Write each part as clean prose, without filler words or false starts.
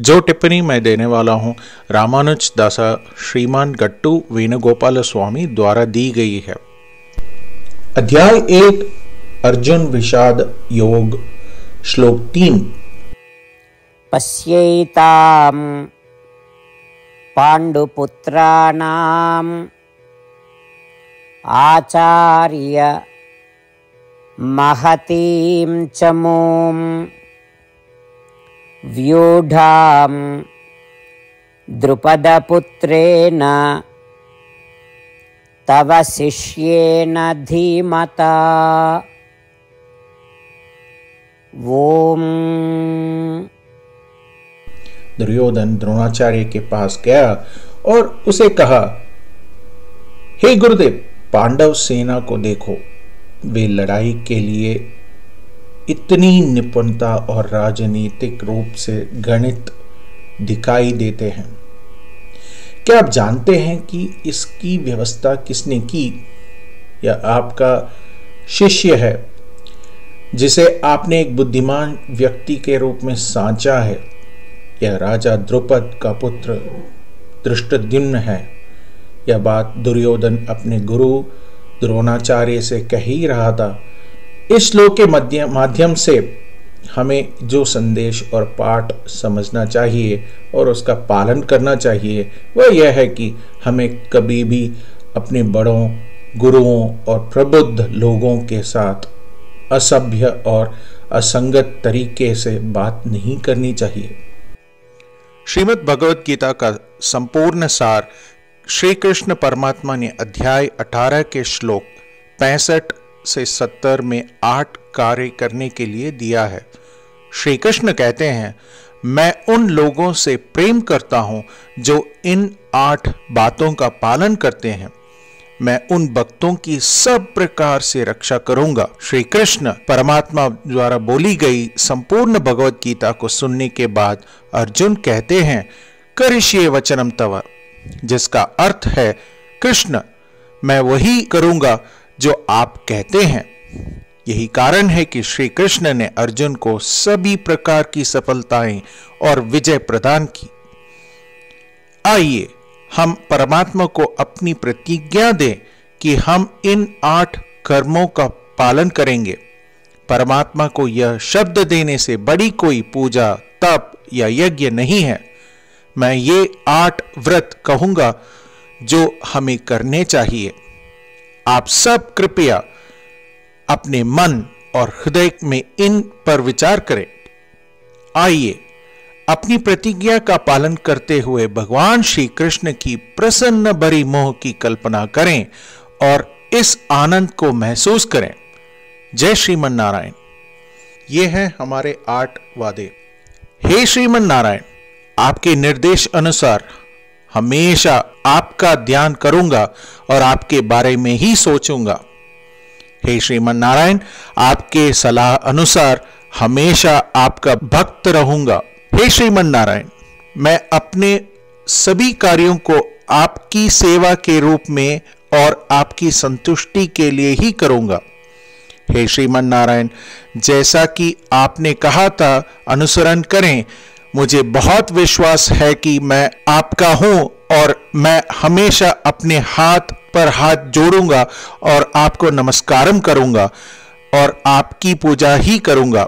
जो टिप्पणी मैं देने वाला हूँ रामानुज दासा श्रीमान गट्टू वेणुगोपाल स्वामी द्वारा दी गई है। अध्याय 1 अर्जुन विषाद योग श्लोक 3। पश्यैतां पाण्डुपुत्राणाम् आचार्य महतीं चमूं व्यूढां द्रुपदपुत्रेण तव शिष्येन धीमता। ओम। दुर्योधन द्रोणाचार्य के पास गया और उसे कहा, हे गुरुदेव, पांडव सेना को देखो, वे लड़ाई के लिए इतनी निपुणता और राजनीतिक रूप से गणित दिखाई देते हैं। क्या आप जानते हैं कि इसकी व्यवस्था किसने की? यह आपका शिष्य है जिसे आपने एक बुद्धिमान व्यक्ति के रूप में सांचा है। यह राजा द्रुपद का पुत्र धृष्टद्युम्न है। यह बात दुर्योधन अपने गुरु द्रोणाचार्य से कह ही रहा था। इस श्लोक के माध्यम से हमें जो संदेश और पाठ समझना चाहिए और उसका पालन करना चाहिए वह यह है कि हमें कभी भी अपने बड़ों, गुरुओं और प्रबुद्ध लोगों के साथ असभ्य और असंगत तरीके से बात नहीं करनी चाहिए। श्रीमद् भगवत गीता का संपूर्ण सार श्री कृष्ण परमात्मा ने अध्याय 18 के श्लोक 65 से 70 में 8 कार्य करने के लिए दिया है। श्री कृष्ण कहते हैं, मैं उन लोगों से प्रेम करता हूं जो इन 8 बातों का पालन करते हैं। मैं उन भक्तों की सब प्रकार से रक्षा करूंगा। श्री कृष्ण परमात्मा द्वारा बोली गई संपूर्ण भगवत गीता को सुनने के बाद अर्जुन कहते हैं, करिष्ये वचनम तव, जिसका अर्थ है, कृष्ण, मैं वही करूंगा जो आप कहते हैं। यही कारण है कि श्री कृष्ण ने अर्जुन को सभी प्रकार की सफलताएं और विजय प्रदान की। आइए हम परमात्मा को अपनी प्रतिज्ञा दें कि हम इन 8 कर्मों का पालन करेंगे। परमात्मा को यह शब्द देने से बड़ी कोई पूजा, तप या यज्ञ नहीं है। मैं ये 8 व्रत कहूंगा जो हमें करने चाहिए। आप सब कृपया अपने मन और हृदय में इन पर विचार करें। आइए अपनी प्रतिज्ञा का पालन करते हुए भगवान श्री कृष्ण की प्रसन्न भरी मोह की कल्पना करें और इस आनंद को महसूस करें। जय श्रीमन नारायण। ये हैं हमारे 8 वादे। हे श्रीमन नारायण, आपके निर्देश अनुसार हमेशा आपका ध्यान करूंगा और आपके बारे में ही सोचूंगा। हे श्रीमन नारायण, आपके सलाह अनुसार हमेशा आपका भक्त रहूंगा। हे श्रीमन नारायण, मैं अपने सभी कार्यों को आपकी सेवा के रूप में और आपकी संतुष्टि के लिए ही करूंगा। हे श्रीमन नारायण, जैसा कि आपने कहा था अनुसरण करें। मुझे बहुत विश्वास है कि मैं आपका हूं और मैं हमेशा अपने हाथ पर हाथ जोड़ूंगा और आपको नमस्कारम करूंगा और आपकी पूजा ही करूंगा।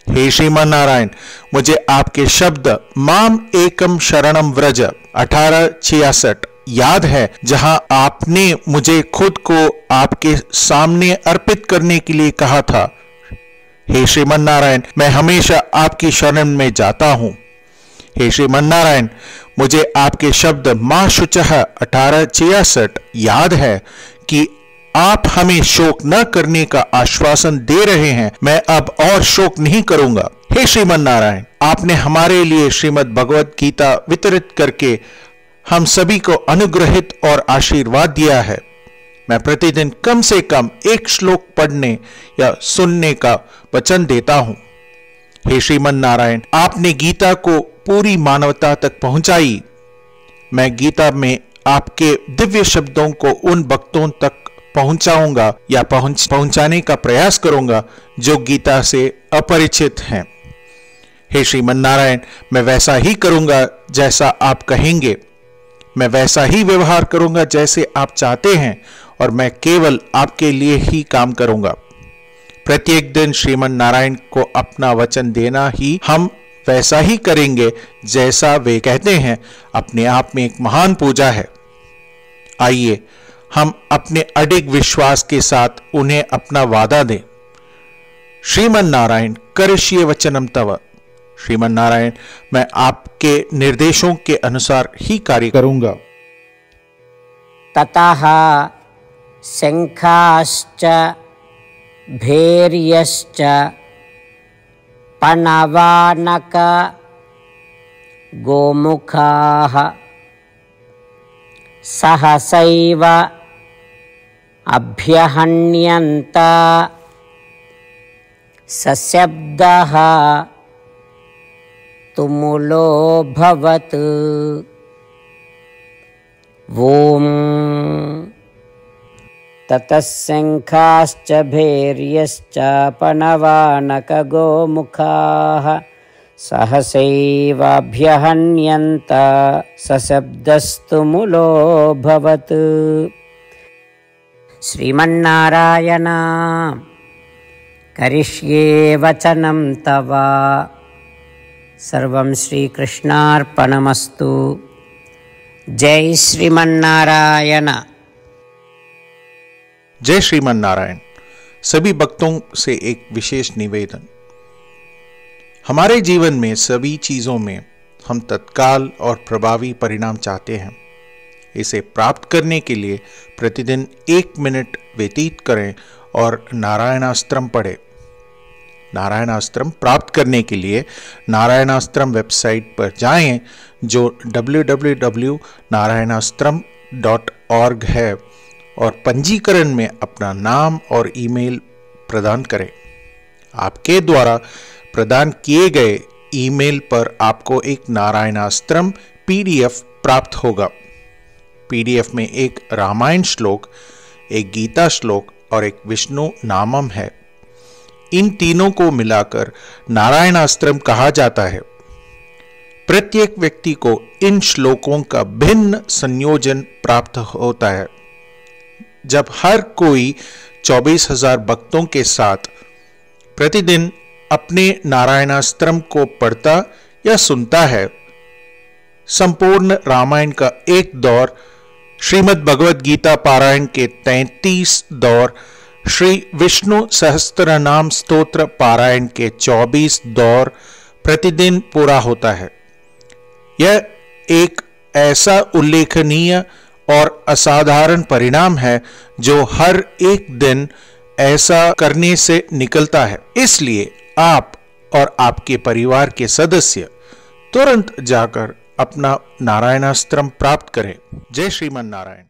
हे श्रीमान नारायण, मुझे आपके शब्द माम एकम शरणम व्रज 1866 याद है, जहां आपने मुझे खुद को आपके सामने अर्पित करने के लिए कहा था। हे श्रीमन नारायण, मैं हमेशा आपकी शरण में जाता हूं। हे श्रीमन नारायण, मुझे आपके शब्द मां शुचः 1866 याद है कि आप हमें शोक न करने का आश्वासन दे रहे हैं। मैं अब और शोक नहीं करूंगा। हे श्रीमन नारायण, आपने हमारे लिए श्रीमद् भगवत गीता वितरित करके हम सभी को अनुग्रहित और आशीर्वाद दिया है। मैं प्रतिदिन कम से कम 1 श्लोक पढ़ने या सुनने का वचन देता हूं। हे श्रीमन नारायण, आपने गीता को पूरी मानवता तक पहुंचाई। मैं गीता में आपके दिव्य शब्दों को उन भक्तों तक पहुंचाऊंगा या पहुंचाने का प्रयास करूंगा जो गीता से अपरिचित हैं। हे श्रीमन नारायण, मैं वैसा ही करूंगा जैसा आप कहेंगे, मैं वैसा ही व्यवहार करूंगा जैसे आप चाहते हैं, और मैं केवल आपके लिए ही काम करूंगा। प्रत्येक दिन श्रीमन नारायण को अपना वचन देना ही हम वैसा ही करेंगे जैसा वे कहते हैं, अपने आप में एक महान पूजा है। आइए हम अपने अडिग विश्वास के साथ उन्हें अपना वादा दें। श्रीमन नारायण करिष्ये वचनम तव। श्रीमन नारायण, मैं आपके निर्देशों के अनुसार ही कार्य करूंगा। ततः शंखाश्च भैर्यश्च पणवानक गोमुखाः सहसैव अभ्यहन्यन्त सशब्दः तुमुलोऽभवत्। ॐ ततः शंखाश्च भैर्यश्च पणवानक गोमुखाः सहसैवाभ्यहन्यन्त सशब्दस्तुमुलोऽभवत्। श्रीमन्नारायण करिष्ये वचनं तव। सर्वं श्रीकृष्णार्पणमस्तु। जय श्रीमन्नारायण। जय श्रीमन नारायण। सभी भक्तों से एक विशेष निवेदन। हमारे जीवन में सभी चीजों में हम तत्काल और प्रभावी परिणाम चाहते हैं। इसे प्राप्त करने के लिए प्रतिदिन 1 मिनट व्यतीत करें और नारायणास्त्रम पढ़ें। नारायणास्त्रम प्राप्त करने के लिए नारायणास्त्रम वेबसाइट पर जाएं, जो www.narayanaastram.org है, और पंजीकरण में अपना नाम और ईमेल प्रदान करें। आपके द्वारा प्रदान किए गए ईमेल पर आपको एक नारायणास्त्रम PDF प्राप्त होगा। PDF में एक रामायण श्लोक, एक गीता श्लोक और एक विष्णु नामम है। इन तीनों को मिलाकर नारायणास्त्रम कहा जाता है। प्रत्येक व्यक्ति को इन श्लोकों का भिन्न संयोजन प्राप्त होता है। जब हर कोई 24,000 भक्तों के साथ प्रतिदिन अपने नारायणास्त्रम को पढ़ता या सुनता है, संपूर्ण रामायण का एक दौर, श्रीमद् भगवद गीता पारायण के 33 दौर, श्री विष्णु सहस्त्रनाम स्तोत्र पारायण के 24 दौर प्रतिदिन पूरा होता है। यह एक ऐसा उल्लेखनीय और असाधारण परिणाम है जो हर एक दिन ऐसा करने से निकलता है। इसलिए आप और आपके परिवार के सदस्य तुरंत जाकर अपना नारायणास्त्रम प्राप्त करें। जय श्रीमन नारायण।